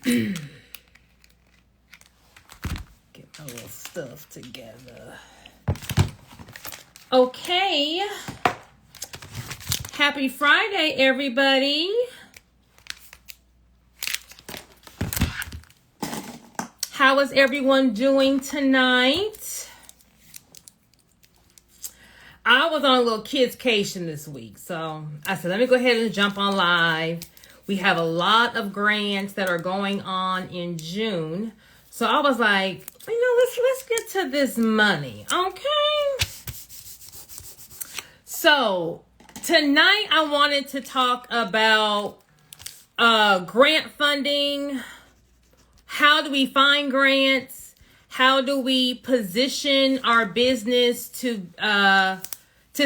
Get my little stuff together. Okay. Happy Friday, everybody. How is everyone doing tonight? I was on a little kidscation this week, so I said, let me go ahead and jump on live. We have a lot of grants that are going on in June. So I was like, let's get to this money, okay? So tonight I wanted to talk about grant funding. How do we find grants? How do we position our business to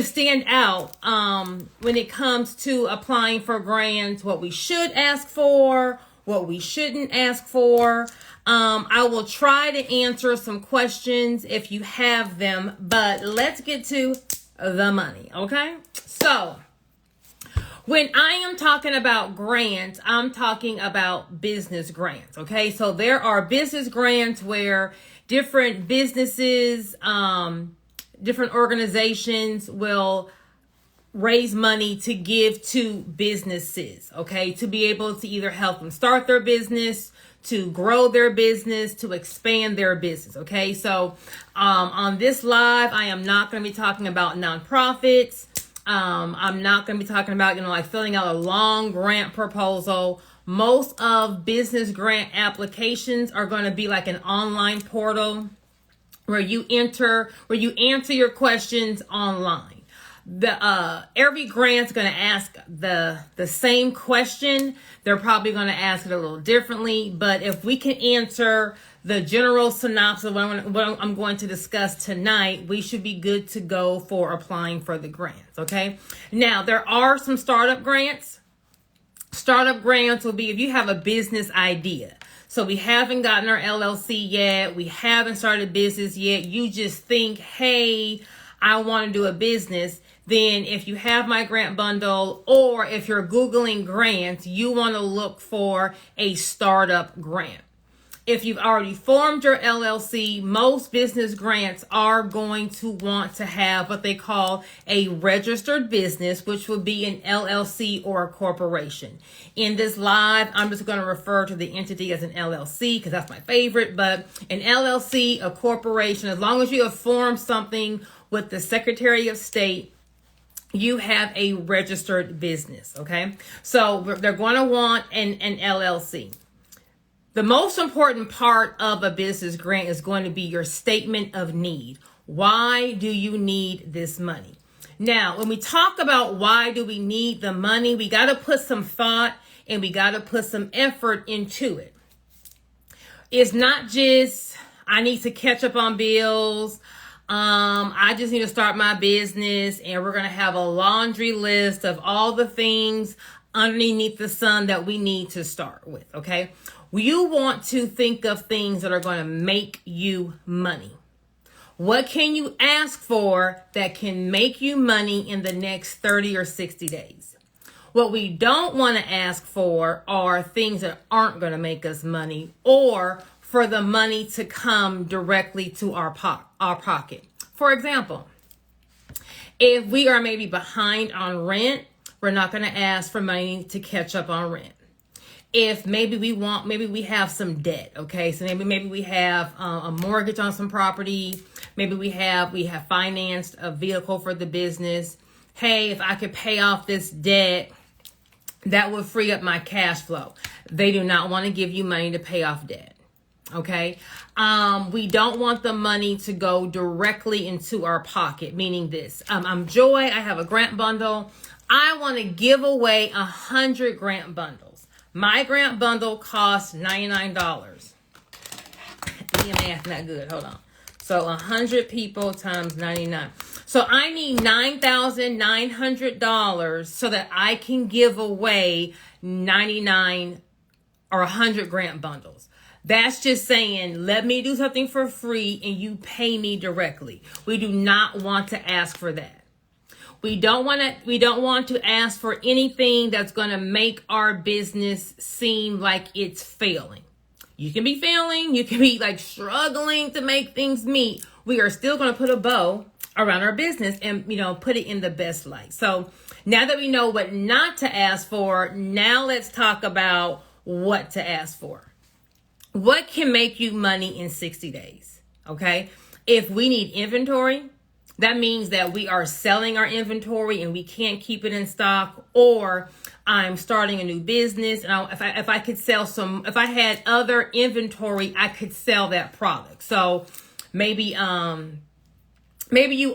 stand out when it comes to applying for grants? What we should ask for, what we shouldn't ask for. I will try to answer some questions if you have them, but let's get to the money, okay? So, when I am talking about grants, I'm talking about business grants, okay? So there are business grants where different businesses, different organizations will raise money to give to businesses, okay? To be able to either help them start their business, to grow their business, to expand their business, okay? So on this live, I am not going to be talking about nonprofits. I'm not going to be talking about, like filling out a long grant proposal. Most of business grant applications are going to be like an online portal where you answer your questions online. Every grant's going to ask the same question. They're probably going to ask it a little differently, but if we can answer the general synopsis of what I'm going to discuss tonight, we should be good to go for applying for the grants, okay? Now, there are some startup grants. Startup grants will be if you have a business idea. So we haven't gotten our LLC yet. We haven't started business yet. You just think, hey, I want to do a business. Then if you have my grant bundle, or if you're Googling grants, you want to look for a startup grant. If you've already formed your LLC, most business grants are going to want to have what they call a registered business, which will be an LLC or a corporation. In this live, I'm just going to refer to the entity as an LLC because that's my favorite, but an LLC, a corporation, as long as you have formed something with the Secretary of State, you have a registered business, okay? So they're going to want an LLC. The most important part of a business grant is going to be your statement of need. Why do you need this money? Now, when we talk about why do we need the money, we got to put some thought and we got to put some effort into it. It's not just, I need to catch up on bills. I just need to start my business, and we're going to have a laundry list of all the things underneath the sun that we need to start with, okay? You want to think of things that are going to make you money. What can you ask for that can make you money in the next 30 or 60 days? What we don't want to ask for are things that aren't going to make us money, or for the money to come directly to our pocket. For example, if we are maybe behind on rent, we're not going to ask for money to catch up on rent. If maybe we have some debt, okay? So maybe we have a mortgage on some property. Maybe we have financed a vehicle for the business. Hey, if I could pay off this debt, that would free up my cash flow. They do not want to give you money to pay off debt. Okay. We don't want the money to go directly into our pocket, meaning this. I'm Joy. I have a grant bundle. I want to give away 100 grant bundles. My grant bundle costs $99. Me math not good. Hold on. So 100 people times 99. So I need $9,900 so that I can give away 99 or 100 grant bundles. That's just saying, let me do something for free and you pay me directly. We do not want to ask for that. We don't want to ask for anything that's going to make our business seem like it's failing. You can be failing, you can be like struggling to make things meet. We are still going to put a bow around our business and, put it in the best light. So now that we know what not to ask for, now let's talk about what to ask for. What can make you money in 60 days? Okay. If we need inventory, that means that we are selling our inventory and we can't keep it in stock, or I'm starting a new business. And if I could sell if I had other inventory, I could sell that product. So maybe you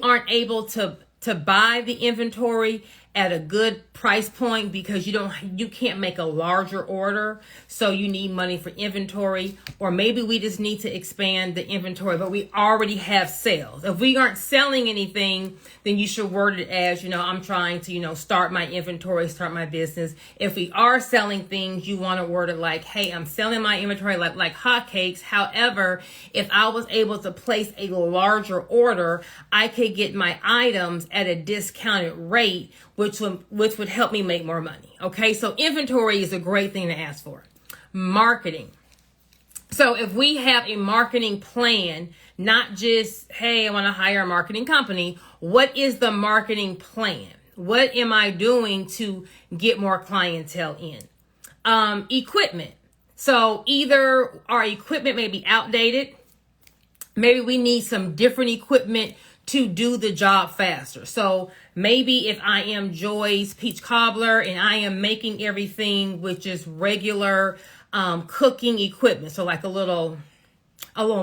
aren't able to buy the inventory at a good price point because you can't make a larger order, so you need money for inventory. Or maybe we just need to expand the inventory, but we already have sales. If we aren't selling anything, then you should word it as, I'm trying to, start my inventory, start my business. If we are selling things, you want to word it like, hey, I'm selling my inventory like hotcakes. However, if I was able to place a larger order, I could get my items at a discounted rate, which would help me make more money. Okay, so inventory is a great thing to ask for. Marketing. So if we have a marketing plan, not just, hey, I want to hire a marketing company, what is the marketing plan? What am I doing to get more clientele in? Equipment. So either our equipment may be outdated, maybe we need some different equipment to do the job faster. So maybe if I am Joy's Peach Cobbler and I am making everything with just regular cooking equipment, so like a little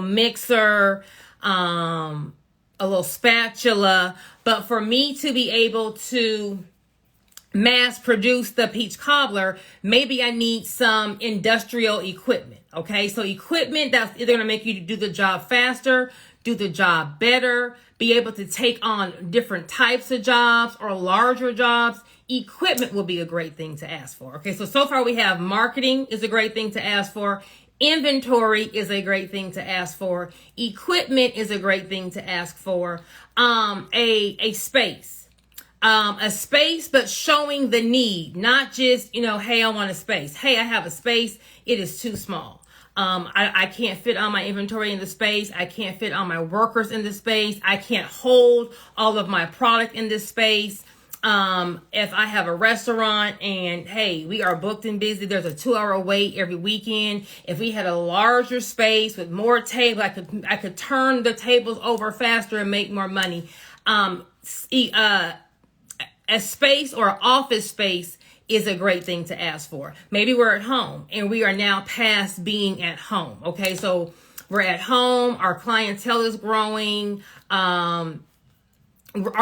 mixer, a little spatula, but for me to be able to mass produce the Peach Cobbler, maybe I need some industrial equipment. Okay, so equipment that's either going to make you do the job faster, do the job better, be able to take on different types of jobs or larger jobs. Equipment will be a great thing to ask for. Okay, so far we have marketing is a great thing to ask for. Inventory is a great thing to ask for. Equipment is a great thing to ask for. A space. A space, but showing the need, not just, hey, I want a space. Hey, I have a space. It is too small. I can't fit all my inventory in the space. I can't fit all my workers in the space. I can't hold all of my product in this space. If I have a restaurant and, hey, we are booked and busy, there's a 2-hour wait every weekend. If we had a larger space with more table, I could turn the tables over faster and make more money. A space or office space is a great thing to ask for. Maybe we're at home and we are now past being at home. Okay, so we're at home, our clientele is growing, our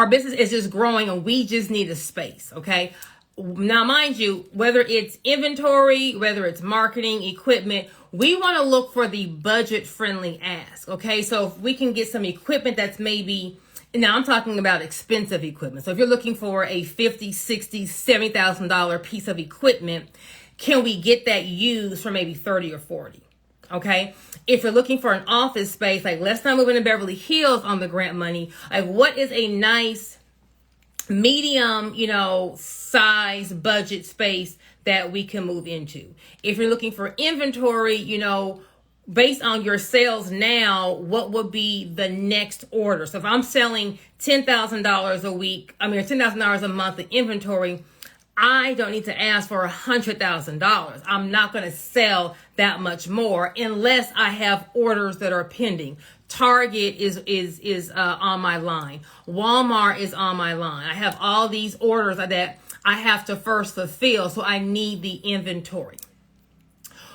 business is just growing and we just need a space. Okay, now mind you, whether it's inventory, whether it's marketing, equipment, we want to look for the budget friendly ask. Okay, so if we can get some equipment that's maybe, now I'm talking about expensive equipment. So if you're looking for a $50,000, $60,000, $70,000 piece of equipment, can we get that used for maybe 30 or 40? Okay. If you're looking for an office space, like let's not move into Beverly Hills on the grant money. Like what is a nice medium, size budget space that we can move into? If you're looking for inventory, based on your sales now, what would be the next order? So if I'm selling $10,000 a week, $10,000 a month in inventory, I don't need to ask for $100,000. I'm not going to sell that much more unless I have orders that are pending. Target is on my line. Walmart is on my line. I have all these orders that I have to first fulfill, so I need the inventory.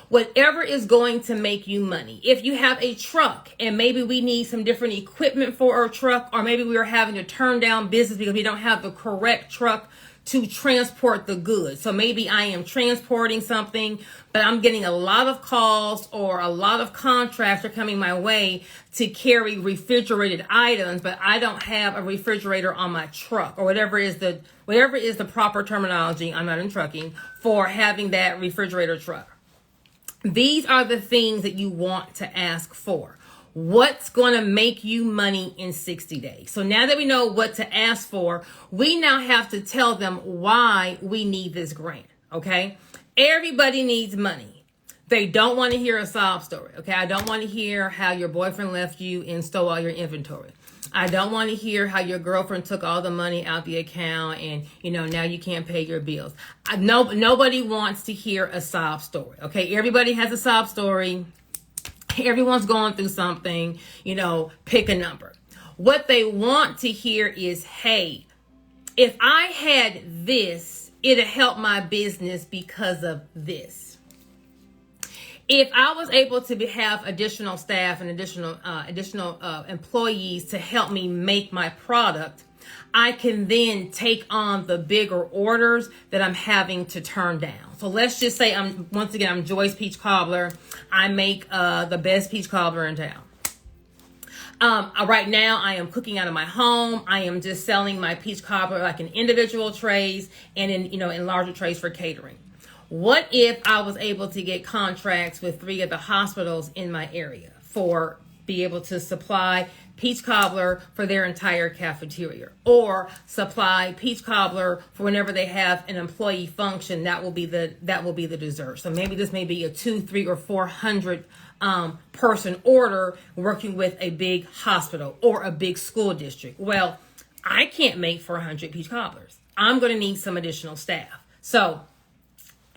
Whatever is going to make you money. If you have a truck and maybe we need some different equipment for our truck, or maybe we are having to turn down business because we don't have the correct truck to transport the goods. So maybe I am transporting something, but I'm getting a lot of calls or a lot of contracts are coming my way to carry refrigerated items, but I don't have a refrigerator on my truck, or whatever is the proper terminology, I'm not in trucking, for having that refrigerator truck. These are the things that you want to ask for. What's going to make you money in 60 days? So now that we know what to ask for, we now have to tell them why we need this grant, okay? Everybody needs money. They don't want to hear a sob story, okay? I don't want to hear how your boyfriend left you and stole all your inventory. I don't want to hear how your girlfriend took all the money out the account and, now you can't pay your bills. Nobody wants to hear a sob story, okay? Everybody has a sob story. Everyone's going through something, pick a number. What they want to hear is, hey, if I had this, it'd help my business because of this. If I was able to have additional staff and additional employees to help me make my product, I can then take on the bigger orders that I'm having to turn down. So let's just say I'm Joyce Peach Cobbler. I make the best peach cobbler in town. Right now I am cooking out of my home. I am just selling my peach cobbler like in individual trays and in larger trays for catering. What if I was able to get contracts with 3 of the hospitals in my area be able to supply peach cobbler for their entire cafeteria, or supply peach cobbler for whenever they have an employee function? That will be the dessert. So maybe this may be a 200, 300, or 400 person order working with a big hospital or a big school district. Well, I can't make 400 peach cobblers. I'm going to need some additional staff. So,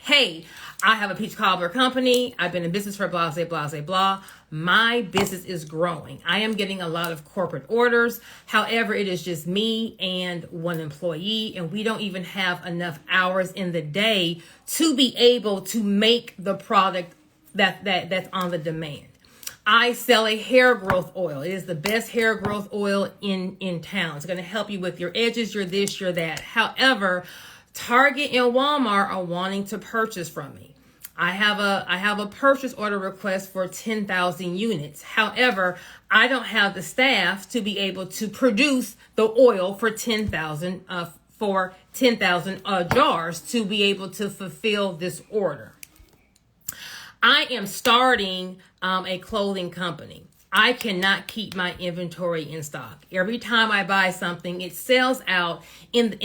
hey, I have a peach cobbler company. I've been in business for blah, blah, blah, blah. My business is growing. I am getting a lot of corporate orders. However, it is just me and 1 employee, and we don't even have enough hours in the day to be able to make the product that's on the demand. I sell a hair growth oil. It is the best hair growth oil in town. It's going to help you with your edges, your this, your that. However, Target and Walmart are wanting to purchase from me. I have a purchase order request for 10,000 units. However, I don't have the staff to be able to produce the oil for 10,000 jars to be able to fulfill this order. I am starting a clothing company. I cannot keep my inventory in stock. Every time I buy something, it sells out in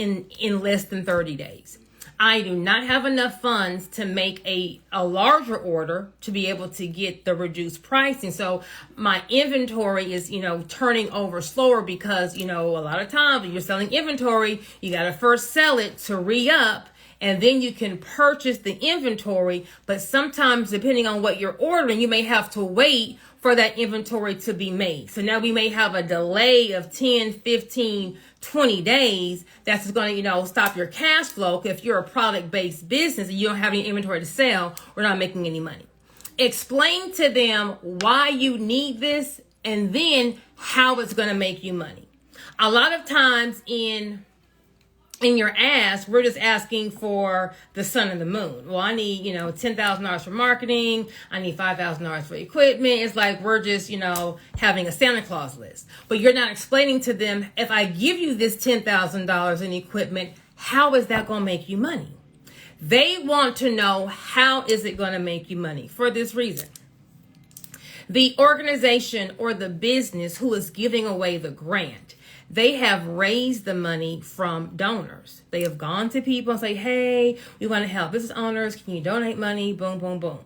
less than 30 days. I do not have enough funds to make a larger order to be able to get the reduced pricing. So my inventory is, turning over slower because, a lot of times when you're selling inventory, you got to first sell it to re-up, and then you can purchase the inventory. But sometimes, depending on what you're ordering, you may have to wait for that inventory to be made. So now we may have a delay of 10, 15, 20 days. That's going to, stop your cash flow. If you're a product-based business and you don't have any inventory to sell, we're not making any money. Explain to them why you need this and then how it's going to make you money. A lot of times in your ask, we're just asking for the sun and the moon. Well, I need, $10,000 for marketing. I need $5,000 for equipment. It's like we're just, having a Santa Claus list. But you're not explaining to them, if I give you this $10,000 in equipment, how is that going to make you money? They want to know, how is it going to make you money? For this reason, the organization or the business who is giving away the grant, they have raised the money from donors. They have gone to people and say, hey, we want to help business owners. Can you donate money? Boom, boom, boom.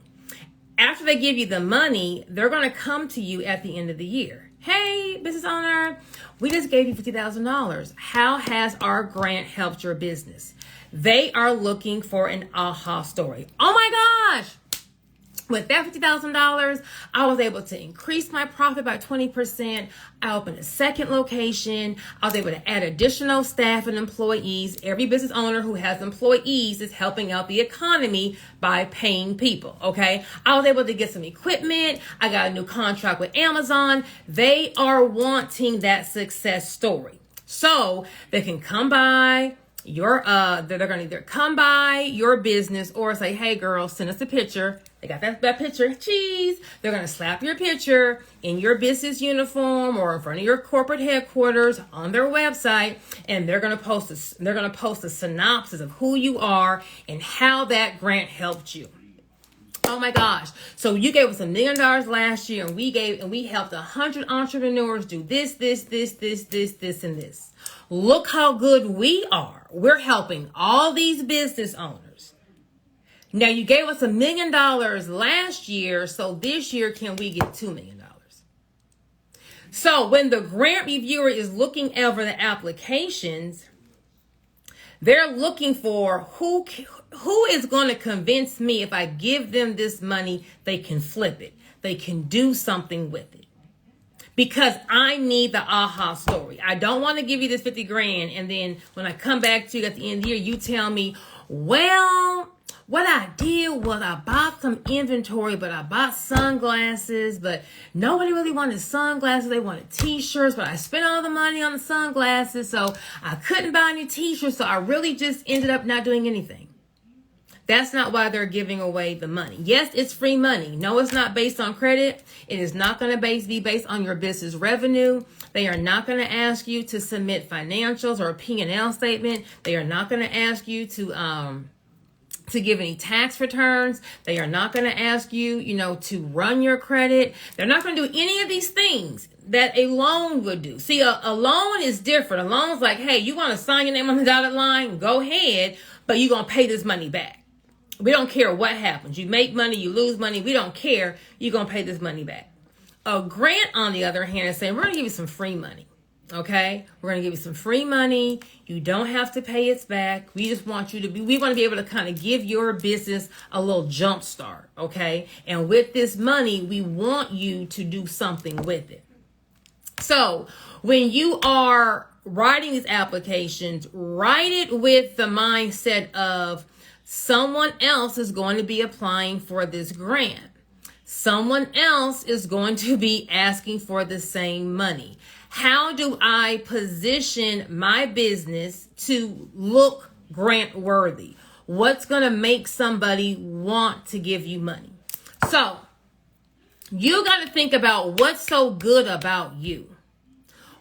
After they give you the money, they're going to come to you at the end of the year. Hey, business owner, we just gave you $50,000. How has our grant helped your business? They are looking for an aha story. Oh my gosh. With that $50,000, I was able to increase my profit by 20%. I opened a second location. I was able to add additional staff and employees. Every business owner who has employees is helping out the economy by paying people, okay? I was able to get some equipment. I got a new contract with Amazon. They are wanting that success story. So they can come by they're going to either come by your business or say, hey girl, send us a picture. They got that picture. Cheese. They're going to slap your picture in your business uniform or in front of your corporate headquarters on their website, and they're going to post a synopsis of who you are and how that grant helped you. Oh my gosh. So you gave us $1 million last year, and we helped 100 entrepreneurs do this, and this. Look how good we are. We're helping all these business owners. Now you gave us $1 million last year, so this year can we get $2 million? So when the grant reviewer is looking over the applications, they're looking for who is going to convince me if I give them this money, they can flip it. They can do something with it. Because I need the aha story. I don't want to give you this 50 grand and then when I come back to you at the end of the year, you tell me, well, what I did was I bought some inventory, but I bought sunglasses, but nobody really wanted sunglasses. They wanted t-shirts, but I spent all the money on the sunglasses, so I couldn't buy any t-shirts, so I really just ended up not doing anything. That's not why they're giving away the money. Yes, it's free money. No, it's not based on credit. It is not going to be based on your business revenue. They are not going to ask you to submit financials or a P&L statement. They are not going to ask you to give any tax returns. They are not going to ask you, to run your credit. They're not going to do any of these things that a loan would do. See, a loan is different. A loan is like, hey, you want to sign your name on the dotted line? Go ahead, but you're going to pay this money back. We don't care what happens. You make money, you lose money. We don't care. You're going to pay this money back. A grant, on the other hand, is saying, we're going to give you some free money. Okay? We're going to give you some free money. You don't have to pay it back. We just want you to we want to be able to kind of give your business a little jump start. Okay? And with this money, we want you to do something with it. So when you are writing these applications, write it with the mindset of, someone else is going to be applying for this grant. Someone else is going to be asking for the same money. How do I position my business to look grant worthy? What's going to make somebody want to give you money? So you got to think about what's so good about you.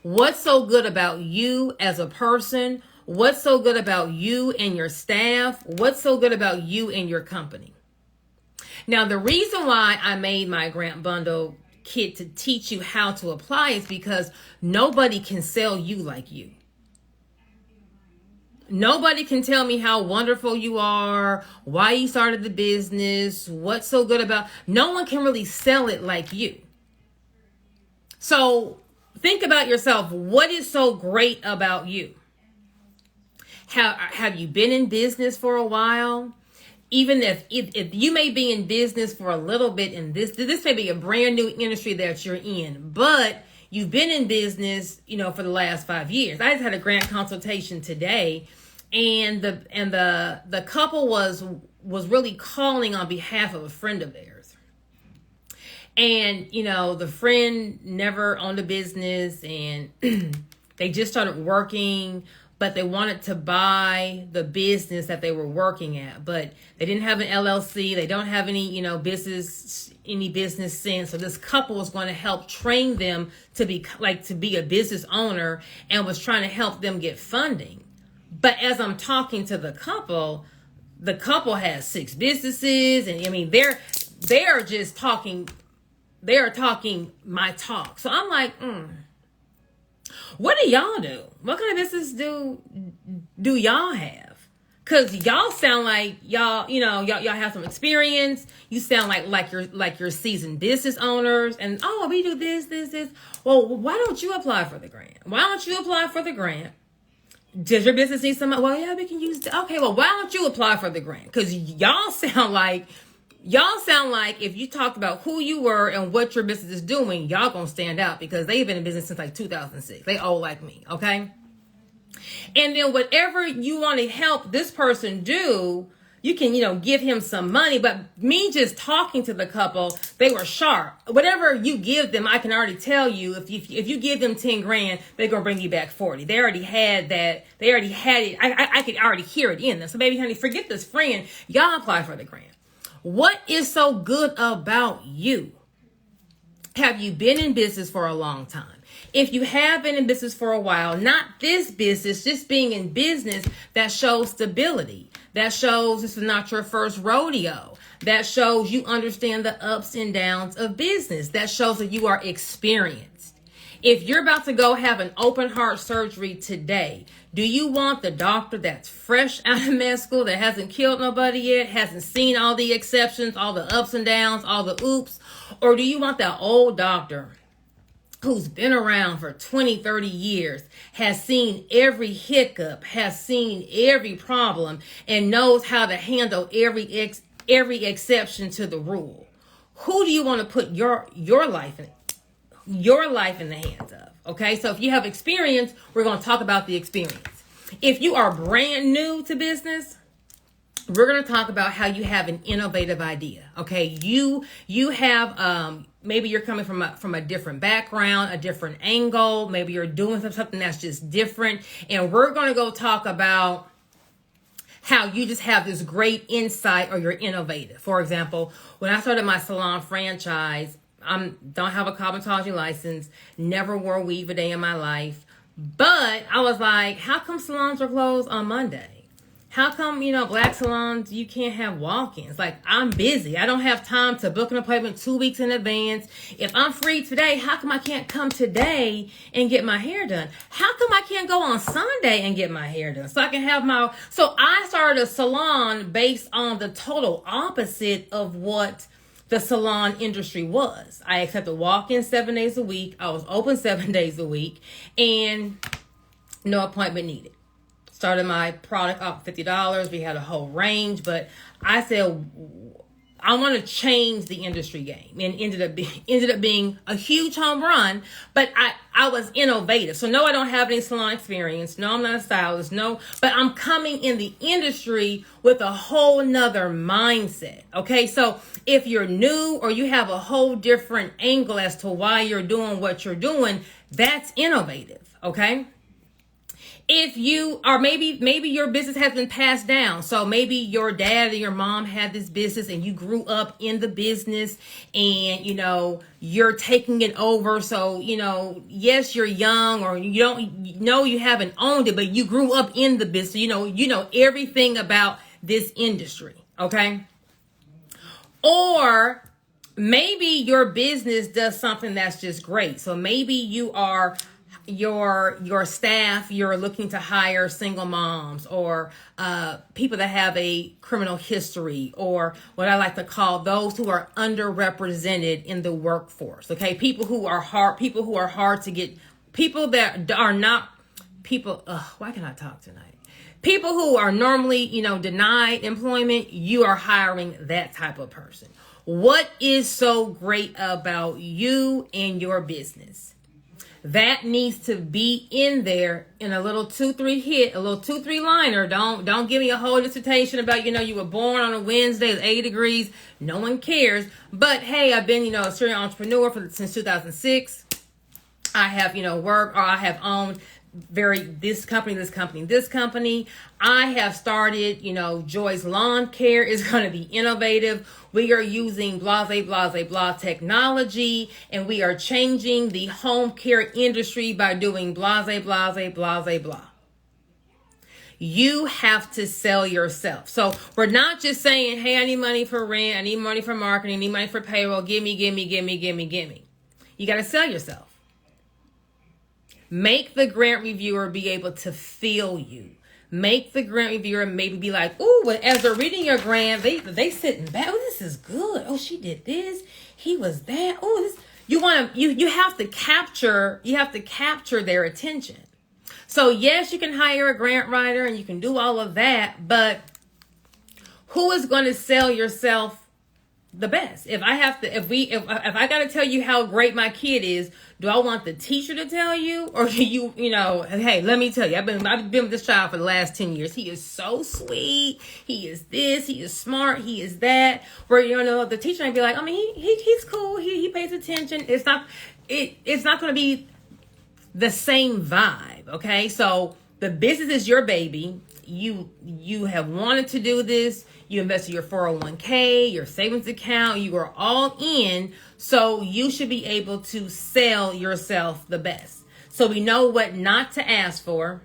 What's so good about you as a person? What's so good about you and your staff? What's so good about you and your company? Now, the reason why I made my grant bundle kit to teach you how to apply is because nobody can sell you like you. Nobody can tell me how wonderful you are, why you started the business, what's so good about. No one can really sell it like you. So think about yourself. What is so great about you? Have you been in business for a while? Even if you may be in business for a little bit, and this may be a brand new industry that you're in, but you've been in business, for the last 5 years. I just had a grant consultation today, and the couple was really calling on behalf of a friend of theirs. And, the friend never owned a business, and they just started working, but they wanted to buy the business that they were working at, but they didn't have an LLC. They don't have any, any business sense. So this couple was going to help train them to be a business owner, and was trying to help them get funding. But as I'm talking to the couple has 6 businesses, and they are just talking. They are talking my talk. So I'm like, what do y'all do? What kind of business do y'all have? Cause y'all sound like y'all have some experience. You sound like you're seasoned business owners, and we do this. Well, why don't you apply for the grant? Why don't you apply for the grant? Does your business need some? Well, yeah, we can use. Okay, well, why don't you apply for the grant? Cause y'all sound like if you talked about who you were and what your business is doing, y'all gonna stand out, because they've been in business since 2006. They old like me, okay? And then whatever you want to help this person do, you can, give him some money. But me just talking to the couple, they were sharp. Whatever you give them, I can already tell you, if you give them 10 grand, they're going to bring you back 40. They already had that. They already had it. I could already hear it in them. So baby, honey, forget this friend. Y'all apply for the grant. What is so good about you? Have you been in business for a long time? If you have been in business for a while, not this business, just being in business, that shows stability. That shows this is not your first rodeo. That shows you understand the ups and downs of business. That shows that you are experienced. If you're about to go have an open heart surgery today, do you want the doctor that's fresh out of med school, that hasn't killed nobody yet, hasn't seen all the exceptions, all the ups and downs, all the oops? Or do you want that old doctor who's been around for 20, 30 years, has seen every hiccup, has seen every problem, and knows how to handle every exception to the rule? Who do you want to put your life in the hands of? Okay, so if you have experience, we're going to talk about the experience. If you are brand new to business, we're going to talk about how you have an innovative idea. Okay, you have maybe you're coming from a different background, a different angle. Maybe you're doing something that's just different, and we're going to go talk about how you just have this great insight or you're innovative. For example, when I started my salon franchise, I don't have a cosmetology license, never wore a weave a day in my life, but I was like, how come salons are closed on Monday? How come, black salons, you can't have walk-ins? Like, I'm busy. I don't have time to book an appointment 2 weeks in advance. If I'm free today, how come I can't come today and get my hair done? How come I can't go on Sunday and get my hair done? So I can have so I started a salon based on the total opposite of what the salon industry was. I accepted walk-ins 7 days a week. I was open 7 days a week, and no appointment needed. Started my product off $50. We had a whole range, but I said I want to change the industry game, and ended up being a huge home run. But I was innovative. So no, I don't have any salon experience. No, I'm not a stylist. No, but I'm coming in the industry with a whole nother mindset. Okay, so if you're new or you have a whole different angle as to why you're doing what you're doing, that's innovative. Okay. If you are maybe your business has been passed down. So maybe your dad or your mom had this business and you grew up in the business, and you're taking it over. So, yes, you're young, or you haven't owned it, but you grew up in the business. You know everything about this industry. Okay. Or maybe your business does something that's just great. So maybe you are your staff, you're looking to hire single moms, or people that have a criminal history, or what I like to call those who are underrepresented in the workforce. Okay, people who are hard to get, people that are not people. Why can I talk tonight? People who are normally, denied employment. You are hiring that type of person. What is so great about you and your business? That needs to be in there in a little 2-3 liner. Don't give me a whole dissertation about, you were born on a Wednesday, it's 80 degrees. No one cares. But hey, I've been, a serial entrepreneur since 2006. I have, worked, or I have owned this company. I have started, Joy's Lawn Care is going to be innovative. We are using blah technology, and we are changing the home care industry by doing blah. You have to sell yourself. So we're not just saying, hey, I need money for rent, I need money for marketing, I need money for payroll, give me. You got to sell yourself. Make the grant reviewer be able to feel you. Make the grant reviewer maybe be like, ooh, as they're reading your grant, they sitting back. Oh, this is good. Oh, she did this. He was that. Oh, this. You have to capture their attention. So yes, you can hire a grant writer and you can do all of that, but who is going to sell yourself the best? If I got to tell you how great my kid is, do I want the teacher to tell you, or do hey, let me tell you, I've been with this child for the last 10 years. He is so sweet. He is this, he is smart, he is that. Where, the teacher might be like, I mean, he's cool. He pays attention. It's not going to be the same vibe. Okay. So the business is your baby. You have wanted to do this. You invested your 401k, your savings account. You are all in. So you should be able to sell yourself the best. So we know what not to ask for.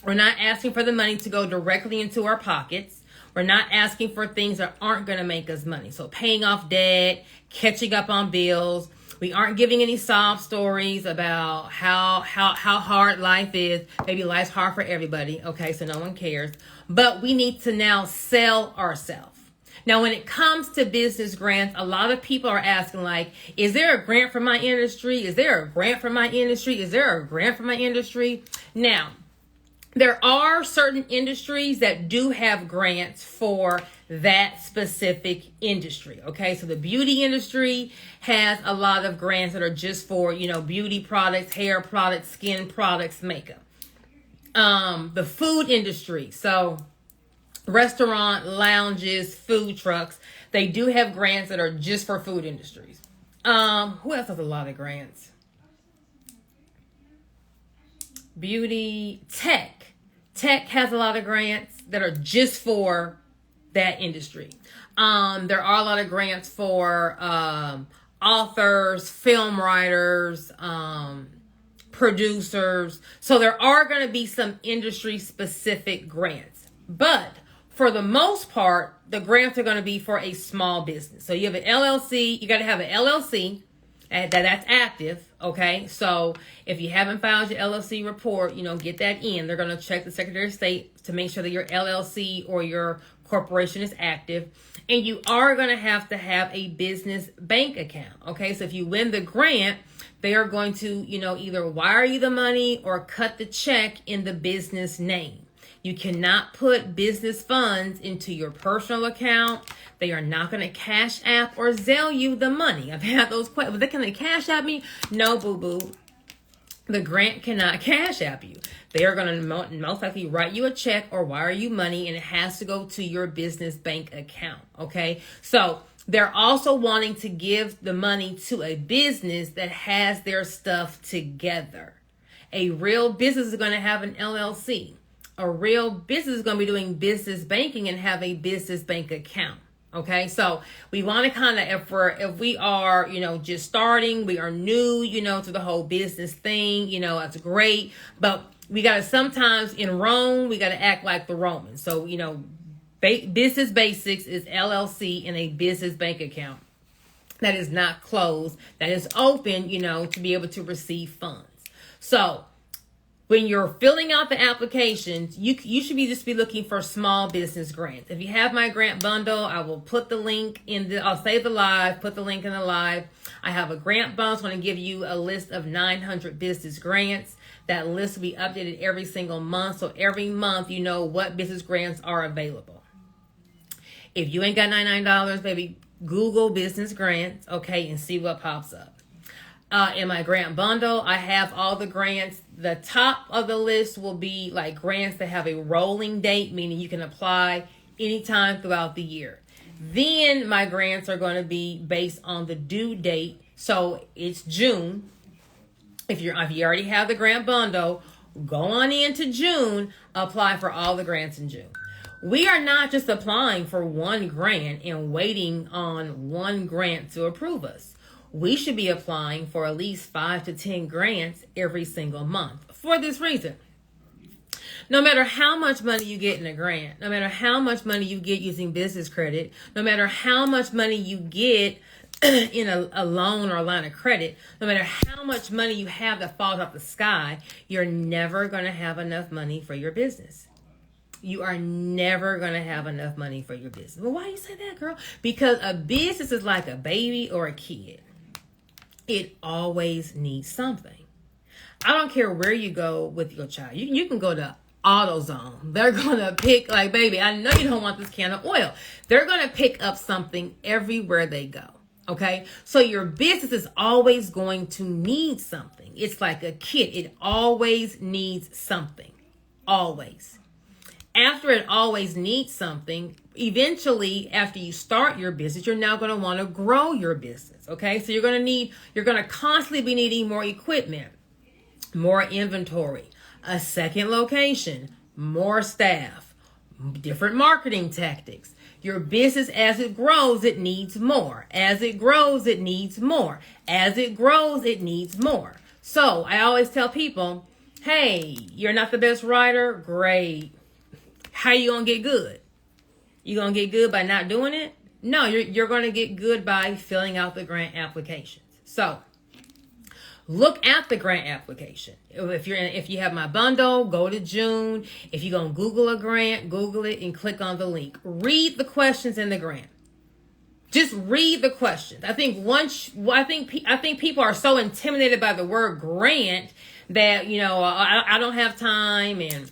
We're not asking for the money to go directly into our pockets. We're not asking for things that aren't going to make us money. So paying off debt, catching up on bills. We aren't giving any sob stories about how hard life is. Maybe life's hard for everybody. Okay, so no one cares. But we need to now sell ourselves. Now, when it comes to business grants, a lot of people are asking, like, is there a grant for my industry? Is there a grant for my industry? Is there a grant for my industry? Now, there are certain industries that do have grants for that specific industry. Okay, so the beauty industry has a lot of grants that are just for, beauty products, hair products, skin products, makeup. The food industry, so restaurant, lounges, food trucks, they do have grants that are just for food industries. Who else has a lot of grants? Beauty, tech has a lot of grants that are just for that industry. There are a lot of grants for authors, film writers, producers. So there are going to be some industry specific grants, but for the most part, the grants are going to be for a small business. So you have an LLC, you got to have an LLC that's active. Okay, so if you haven't filed your LLC report, get that in. They're going to check the Secretary of State to make sure that your LLC or your corporation is active. And you are going to have a business bank account. Okay, so if you win the grant, they are going to, either wire you the money or cut the check in the business name. You cannot put business funds into your personal account. They are not going to Cash App or Zelle you the money. I've had those questions. Can they Cash App me? No, boo-boo. The grant cannot Cash App you. They are going to most likely write you a check or wire you money, and it has to go to your business bank account. Okay? So they're also wanting to give the money to a business that has their stuff together. A real business is going to have an LLC. A real business is going to be doing business banking and have a business bank account. Okay, so we want to kind of, if we are, just starting, we are new, to the whole business thing, that's great. But we got to sometimes in Rome, we got to act like the Romans. So, business basics is LLC and a business bank account that is not closed, that is open, to be able to receive funds. So when you're filling out the applications, you should just be looking for small business grants. If you have my grant bundle, I will put the link I'll save the live, put the link in the live. I have a grant bundle. So I'm going to give you a list of 900 business grants. That list will be updated every single month. So every month, what business grants are available. If you ain't got $99, baby, Google business grants, okay, and see what pops up. In my grant bundle, I have all the grants. The top of the list will be like grants that have a rolling date, meaning you can apply anytime throughout the year. Then my grants are going to be based on the due date. So it's June. If you already have the grant bundle, go on into June, apply for all the grants in June. We are not just applying for one grant and waiting on one grant to approve us. We should be applying for at least 5 to 10 grants every single month for this reason. No matter how much money you get in a grant, no matter how much money you get using business credit, no matter how much money you get in a loan or a line of credit, no matter how much money you have that falls off the sky, you're never going to have enough money for your business. You are never going to have enough money for your business. Well, why you say that, girl? Because a business is like a baby or a kid. It always needs something. I don't care where you go with your child. You can go to AutoZone. They're going to pick, like, baby, I know you don't want this can of oil. They're going to pick up something everywhere they go. Okay? So your business is always going to need something. It's like a kid. It always needs something. Always. After it always needs something, eventually, after you start your business, you're now going to want to grow your business. Okay? So you're going to constantly be needing more equipment, more inventory, a second location, more staff, different marketing tactics. Your business, as it grows, it needs more. As it grows, it needs more. As it grows, it needs more. So I always tell people, hey, you're not the best writer? Great. How you going to get good? You gonna get good by not doing it? No, you're gonna get good by filling out the grant applications. So look at the grant application. If you have my bundle, go to June. If you're gonna Google a grant, Google it and click on the link. Read the questions in the grant. Just read the questions. I think people are so intimidated by the word grant that, I don't have time and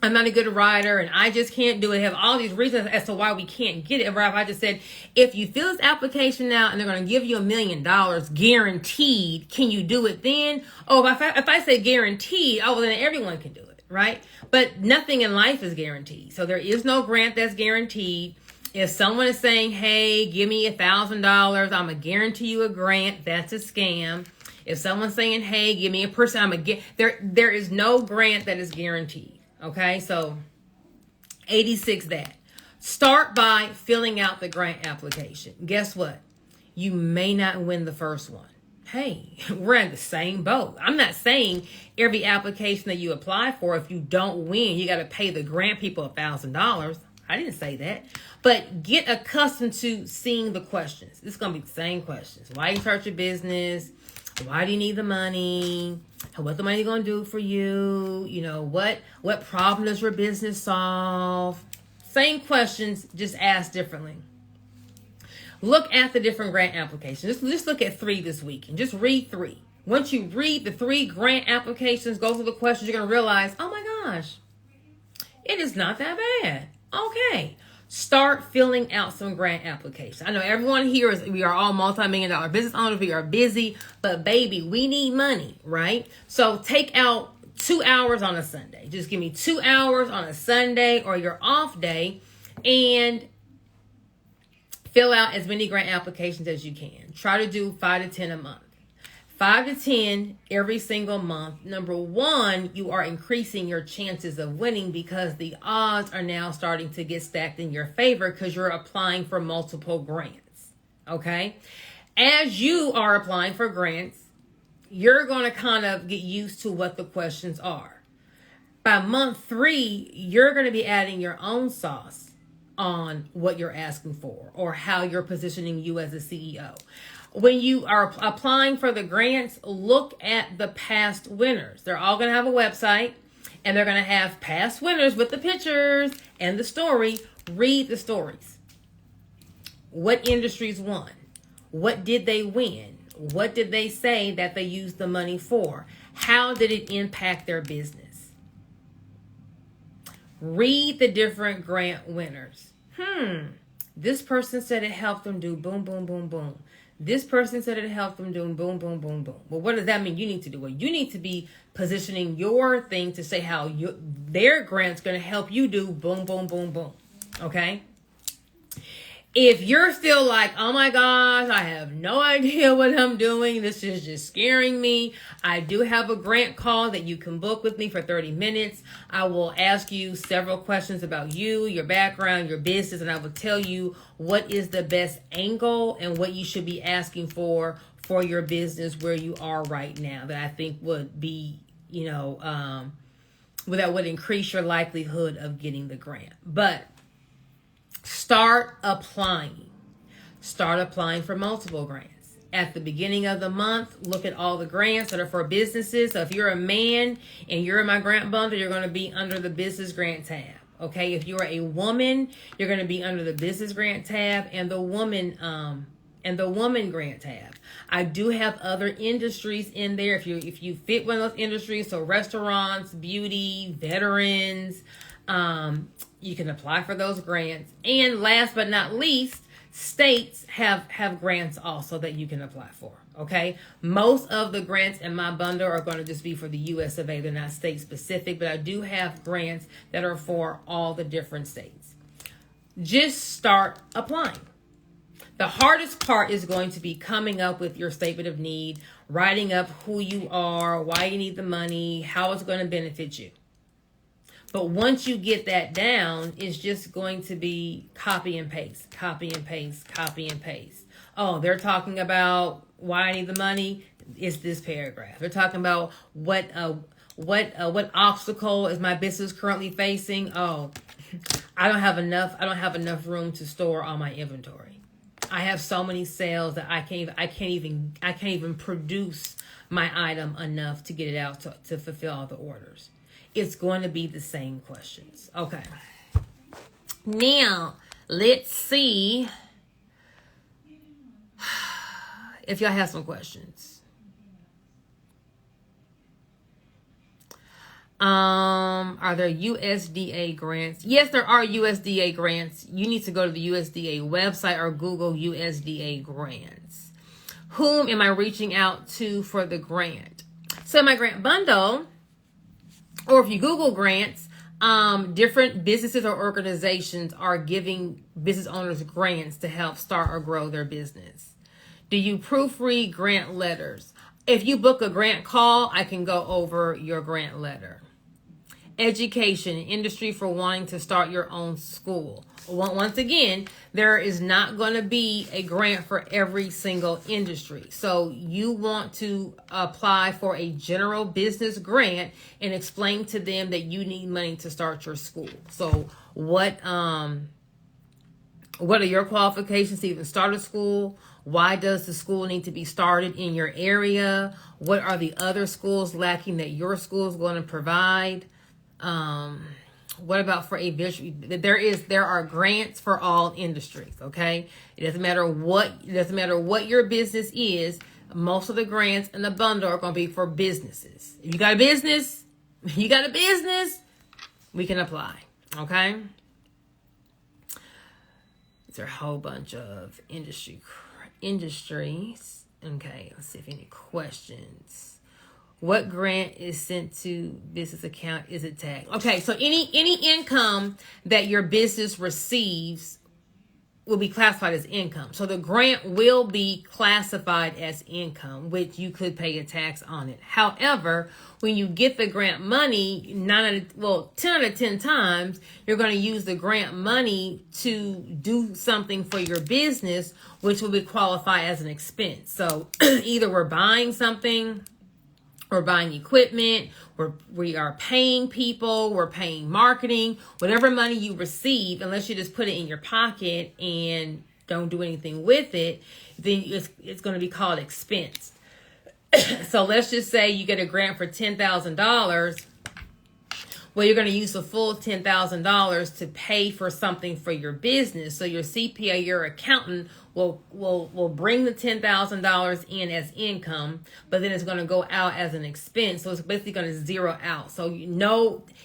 I'm not a good writer and I just can't do it. They have all these reasons as to why we can't get it. Right? I just said, if you fill this application out and they're going to give you $1 million guaranteed, can you do it then? Oh, if I say guaranteed, well, then everyone can do it, right? But nothing in life is guaranteed. So there is no grant that's guaranteed. If someone is saying, hey, give me $1,000, I'm going to guarantee you a grant, that's a scam. If someone's saying, hey, give me $1, there is no grant that is guaranteed. Okay, so 86 that. Start by filling out the grant application. Guess what? You may not win the first one. Hey, we're in the same boat. I'm not saying every application that you apply for, if you don't win, you got to pay the grant people $1,000. I didn't say that. But get accustomed to seeing the questions. It's going to be the same questions. Why you start your business? Why do you need the money? What the money going to do for you? What problem does your business solve? Same questions, just asked differently. Look at the different grant applications. Just look at 3 this week and just read 3. Once you read the 3 grant applications, go through the questions, you're going to realize, oh my gosh, it is not that bad. Okay. Start filling out some grant applications. I know everyone here we are all multi-million-dollar business owners. We are busy, but baby, we need money, right? So take out 2 hours on a Sunday. Just give me 2 hours on a Sunday or your off day and fill out as many grant applications as you can. Try to do 5 to 10 a month. 5 to 10 every single month. Number one, you are increasing your chances of winning because the odds are now starting to get stacked in your favor because you're applying for multiple grants. Okay? As you are applying for grants, you're going to kind of get used to what the questions are. By month 3, you're going to be adding your own sauce on what you're asking for or how you're positioning you as a CEO. When you are applying for the grants, look at the past winners. They're all going to have a website and they're going to have past winners with the pictures and the story. Read the stories. What industries won? What did they win? What did they say that they used the money for? How did it impact their business? Read the different grant winners. This person said it helped them do boom, boom, boom, boom. This person said it helped them do boom, boom, boom, boom. Well, what does that mean you need to do? Well, you need to be positioning your thing to say how their grant's going to help you do boom, boom, boom, boom. Okay? If you're still like, oh my gosh, I have no idea what I'm doing. This is just scaring me. I do have a grant call that you can book with me for 30 minutes. I will ask you several questions about you, your background, your business, and I will tell you what is the best angle and what you should be asking for your business where you are right now that I think would be, that would increase your likelihood of getting the grant. But start applying. Start applying for multiple grants. At the beginning of the month, look at all the grants that are for businesses. So if you're a man and you're in my grant bundle, you're going to be under the business grant tab. Okay, if you're a woman, you're going to be under the business grant tab and the woman grant tab. I do have other industries in there if you fit one of those industries, so restaurants, beauty, veterans, you can apply for those grants. And last but not least, states have grants also that you can apply for. Okay, most of the grants in my bundle are going to just be for the US of A. They're not state specific, but I do have grants that are for all the different states. Just start applying. The hardest part is going to be coming up with your statement of need, writing up who you are, why you need the money, how it's going to benefit you. But once you get that down, it's just going to be copy and paste, copy and paste, copy and paste. Oh, they're talking about why I need the money. It's this paragraph. They're talking about what what obstacle is my business currently facing? Oh, I don't have enough room to store all my inventory. I have so many sales that I can't even produce my item enough to get it out to fulfill all the orders. It's going to be the same questions. Okay. Now, let's see if y'all have some questions. Are there USDA grants? Yes, there are USDA grants. You need to go to the USDA website or Google USDA grants. Whom am I reaching out to for the grant? So my grant bundle, or if you Google grants, different businesses or organizations are giving business owners grants to help start or grow their business. Do you proofread grant letters? If you book a grant call, I can go over your grant letter. Education, industry for wanting to start your own school. Once again, there is not going to be a grant for every single industry. So you want to apply for a general business grant and explain to them that you need money to start your school. So what are your qualifications to even start a school? Why does the school need to be started in your area? What are the other schools lacking that your school is going to provide? What about for a visual? There are grants for all industries. Okay, it doesn't matter what your business is. Most of the grants in the bundle are going to be for businesses. If you got a business, we can apply. Okay, these are a whole bunch of industries. Okay, let's see if any questions. What grant is sent to business account? Is it tagged? Okay, so any income that your business receives will be classified as income. So the grant will be classified as income, which you could pay a tax on it. However, when you get the grant money, 10 out of 10 times, you're going to use the grant money to do something for your business, which will be qualified as an expense. So either we're buying something, we're buying equipment, we are paying people, we're paying marketing, whatever money you receive, unless you just put it in your pocket and don't do anything with it, then it's going to be called expense. So let's just say you get a grant for $10,000. Well, you're going to use the full $10,000 to pay for something for your business. So your CPA, your accountant, will bring the $10,000 in as income, but then it's going to go out as an expense. So it's basically going to zero out. So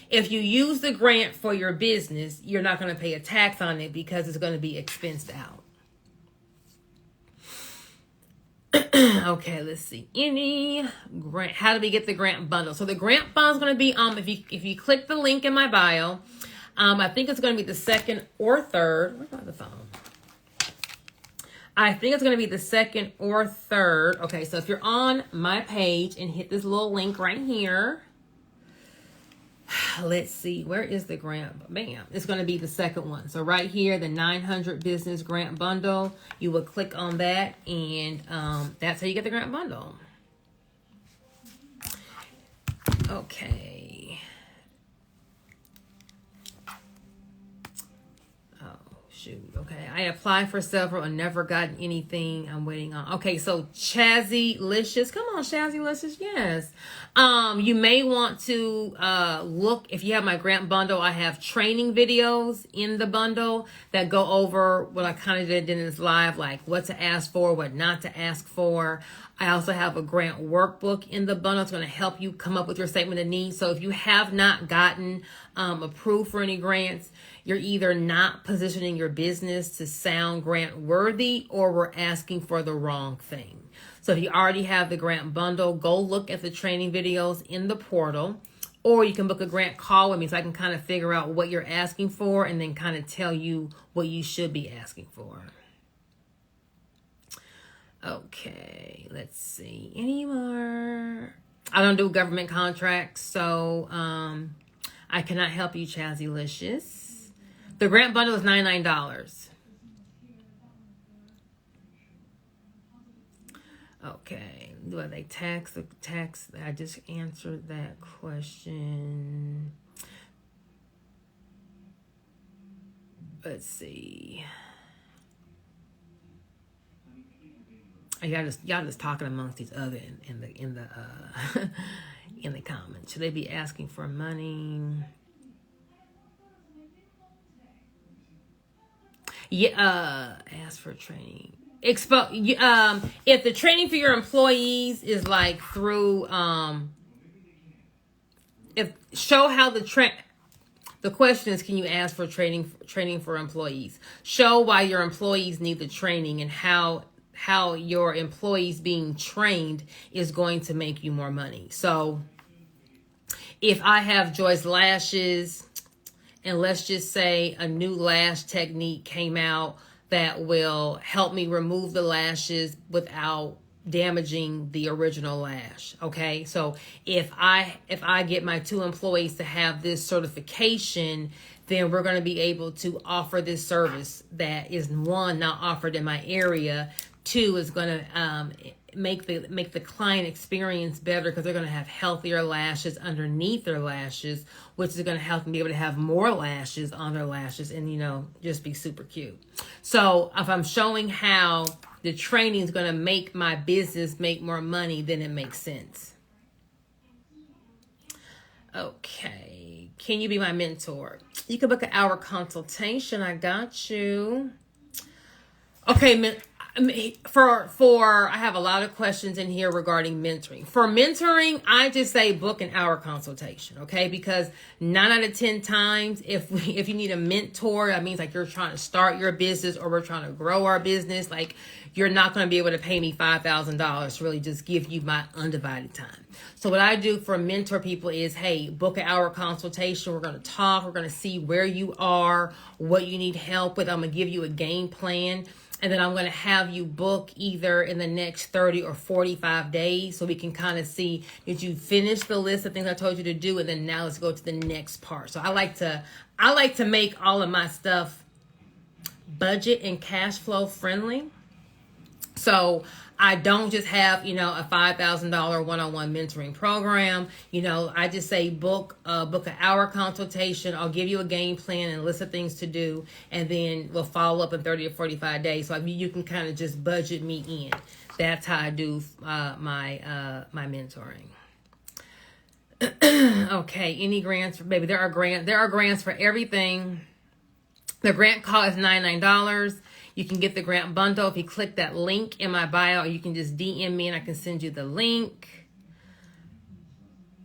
if you use the grant for your business, you're not going to pay a tax on it because it's going to be expensed out. Okay, let's see. Any grant? How do we get the grant bundle? So the grant bundle is going to be if you click the link in my bio, I think it's going to be the second or third. Where's my other phone? I think it's going to be the second or third. Okay, so if you're on my page and hit this little link right here, let's see, where is the grant? Bam, it's going to be the second one. So right here, the 900 business grant bundle, you will click on that, and that's how you get the grant bundle. Okay. Shoot. Okay. I applied for several and never gotten anything. I'm waiting on. Okay. So Chazzy Licious. Come on, Chazzy Licious. Yes. You may want to look, if you have my grant bundle, I have training videos in the bundle that go over what I kind of did in this live, like what to ask for, what not to ask for. I also have a grant workbook in the bundle. It's going to help you come up with your statement of needs. So if you have not gotten approved for any grants, you're either not positioning your business to sound grant worthy, or we're asking for the wrong thing. So if you already have the grant bundle, go look at the training videos in the portal, or you can book a grant call with me so I can kind of figure out what you're asking for and then kind of tell you what you should be asking for. Okay, let's see. Any more? I don't do government contracts, so I cannot help you, Chazzy Licious. The grant bundle is $99. Okay, do they tax the tax? I just answered that question. Let's see. Y'all just talking amongst each other in the in the comments. Should they be asking for money? Yeah, ask for training. If the training for your employees is like through if show how the question is, can you ask for training for employees? Show why your employees need the training and how your employees being trained is going to make you more money. So if I have Joyce lashes, and let's just say a new lash technique came out that will help me remove the lashes without damaging the original lash. Okay. So if I get my 2 employees to have this certification, then we're going to be able to offer this service that is, 1, not offered in my area. 2, is going to make the client experience better because they're going to have healthier lashes underneath their lashes, which is going to help them be able to have more lashes on their lashes and, just be super cute. So if I'm showing how the training is going to make my business make more money, then it makes sense. Okay. Can you be my mentor? You can book an hour consultation. I got you. Okay. I have a lot of questions in here regarding mentoring. For mentoring, I just say book an hour consultation, okay? Because 9 out of 10 times, if you need a mentor, that means like you're trying to start your business or we're trying to grow our business. Like, you're not going to be able to pay me $5,000 to really just give you my undivided time. So what I do for mentor people is, hey, book an hour consultation. We're going to talk. We're going to see where you are, what you need help with. I'm going to give you a game plan. And then I'm going to have you book either in the next 30 or 45 days so we can kind of see, did you finish the list of things I told you to do? And then now let's go to the next part. So I like to make all of my stuff budget and cash flow friendly. So I don't just have, a $5,000 one-on-one mentoring program. I just say book an hour consultation. I'll give you a game plan and a list of things to do, and then we'll follow up in 30 or 45 days. So you can kind of just budget me in. That's how I do my mentoring. Okay, any grants for baby? There are grants for everything. The grant cost is $99. You can get the grant bundle if you click that link in my bio, or you can just DM me and I can send you the link.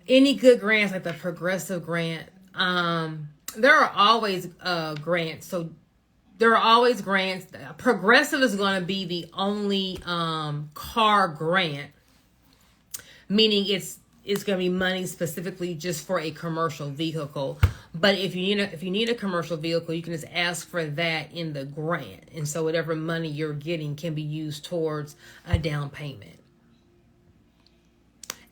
Any good grants, like the Progressive grant, there are always grants. So there are always grants. Progressive is going to be the only car grant, meaning it's going to be money specifically just for a commercial vehicle. But if you need a commercial vehicle, you can just ask for that in the grant. And so whatever money you're getting can be used towards a down payment.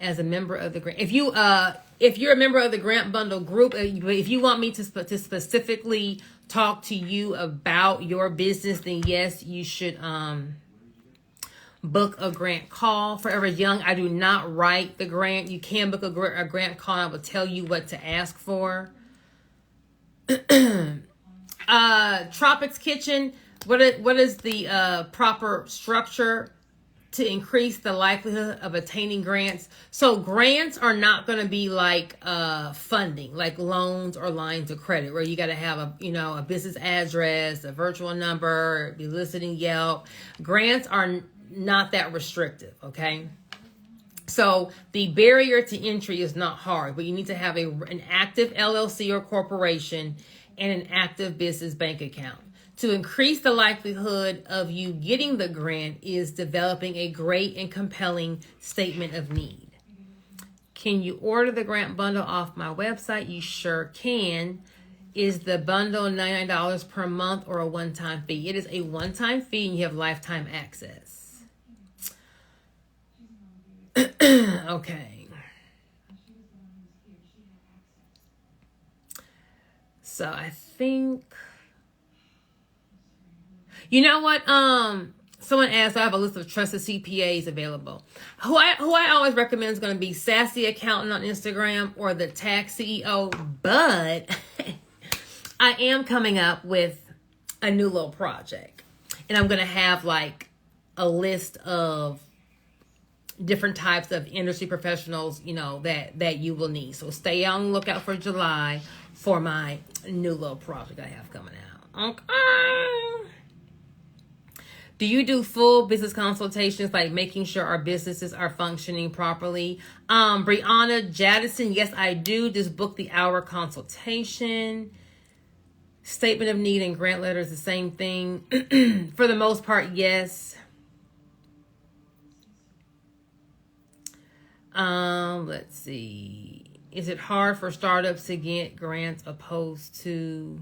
As a member of the grant, if you're a member of the grant bundle group, if you want me to specifically talk to you about your business, then yes, you should book a grant call. Forever Young, I do not write the grant. You can book a grant call. I will tell you what to ask for. Tropics Kitchen, what is the proper structure to increase the likelihood of attaining grants? So grants are not going to be like funding, like loans or lines of credit, where you got to have a business address, a virtual number, be listed in Yelp. Grants are not that restrictive, okay? So the barrier to entry is not hard, but you need to have an active LLC or corporation and an active business bank account. To increase the likelihood of you getting the grant is developing a great and compelling statement of need. Can you order the grant bundle off my website? You sure can. Is the bundle $99 per month or a one-time fee? It is a one-time fee and you have lifetime access. Okay. So I think, you know what? Someone asked, I have a list of trusted CPAs available. Who I always recommend is going to be Sassy Accountant on Instagram or the Tax CEO. But I am coming up with a new little project. And I'm going to have like a list of different types of industry professionals, you know, that you will need. So stay on the lookout for July for my new little project I have coming out. Okay. Do you do full business consultations, like making sure our businesses are functioning properly? Brianna Jadison, yes, I do. Just book the hour consultation. Statement of need and grant letters, the same thing. For the most part, yes. Let's see. Is it hard for startups to get grants opposed to...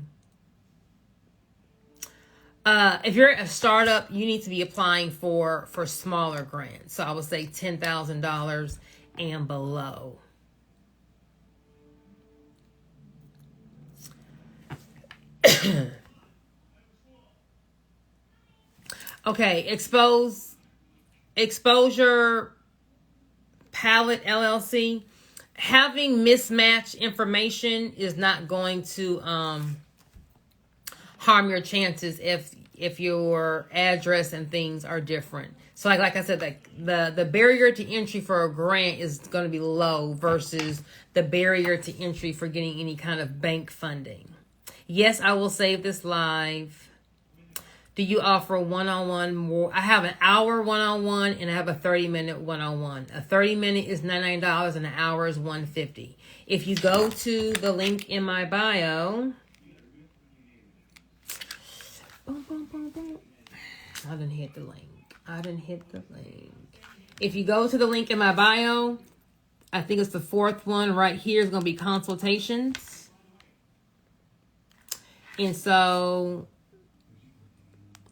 if you're a startup, you need to be applying for smaller grants. So I would say $10,000 and below. Okay, Exposure Palette LLC. Having mismatched information is not going to harm your chances if your address and things are different. So like I said, like the barrier to entry for a grant is going to be low versus the barrier to entry for getting any kind of bank funding. Yes, I will save this live. Do you offer one-on-one more? I have an hour one-on-one and I have a 30-minute one-on-one. A 30-minute is $99 and an hour is $150. If you go to the link in my bio, boom, boom, boom, boom. I didn't hit the link. If you go to the link in my bio, I think it's the fourth one right here is going to be consultations. And so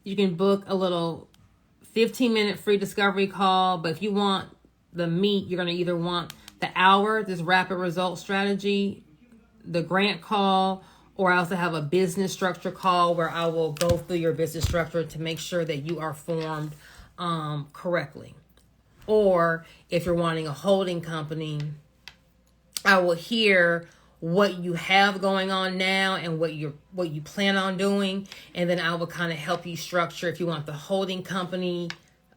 you can book a little 15-minute free discovery call. But if you want the meat, you're going to either want the hour, this rapid result strategy, the grant call, or I also have a business structure call where I will go through your business structure to make sure that you are formed correctly. Or if you're wanting a holding company, I will hear what you have going on now and what you plan on doing, and then I will kind of help you structure if you want the holding company.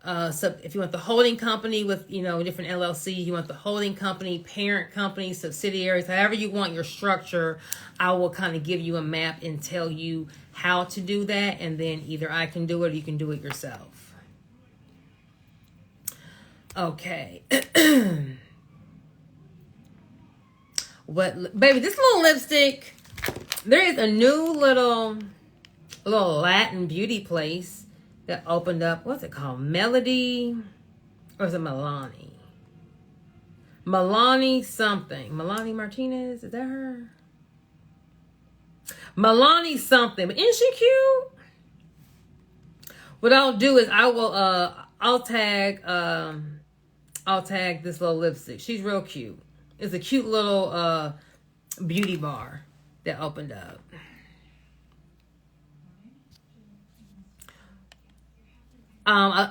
If you want the holding company with, different LLCs, you want the holding company, parent company, subsidiaries, however you want your structure, I will kind of give you a map and tell you how to do that. And then either I can do it or you can do it yourself. Okay. Baby, this little lipstick, there is a new little Latin beauty place that opened up. What's it called? Melody? Or is it Milani? Milani something. Milani Martinez? Is that her? Milani something. But isn't she cute? What I'll do is I'll tag this little lipstick. She's real cute. It's a cute little beauty bar that opened up. Girl.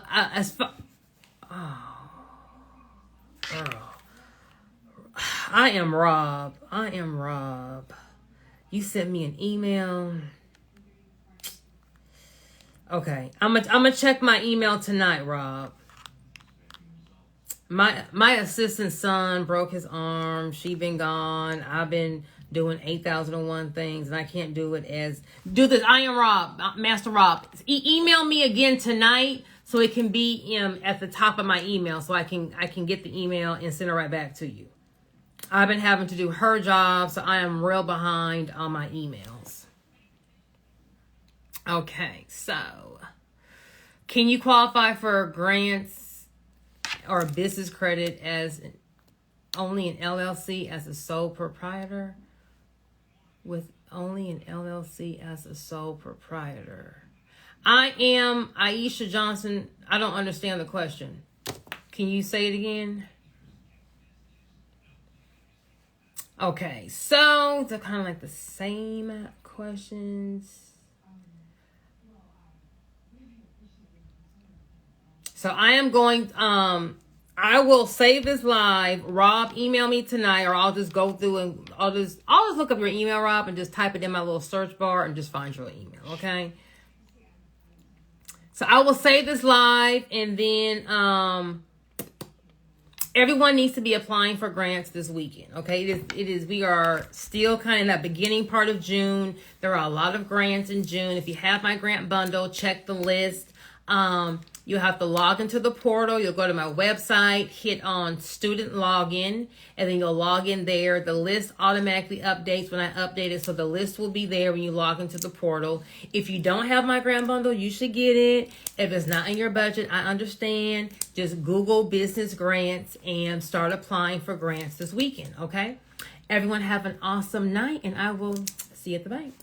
I am Rob. You sent me an email. Okay, I'm gonna check my email tonight, Rob. My assistant's son broke his arm. She been gone. I've been doing 8,001 things, and I can't do this. I am Rob, Master Rob. Email me again tonight so it can be at the top of my email, so I can get the email and send it right back to you. I've been having to do her job, so I am real behind on my emails. Okay, so can you qualify for grants or business credit as only an LLC as a sole proprietor? With only an LLC as a sole proprietor. I am Aisha Johnson. I don't understand the question. Can you say it again? Okay, so they're kind of like the same questions. So I am going, I will save this live. Rob, email me tonight, or I'll just go through and I'll just look up your email, Rob, and just type it in my little search bar and just find your email, okay? So I will save this live, and then everyone needs to be applying for grants this weekend, okay? It is. We are still kind of in that beginning part of June. There are a lot of grants in June. If you have my grant bundle, check the list. You have to log into the portal. You'll go to my website, hit on student login, and then you'll log in there. The list automatically updates when I update it, so the list will be there when you log into the portal. If you don't have my grant bundle, you should get it. If it's not in your budget, I understand. Just Google business grants and start applying for grants this weekend, okay? Everyone have an awesome night, and I will see you at the bank.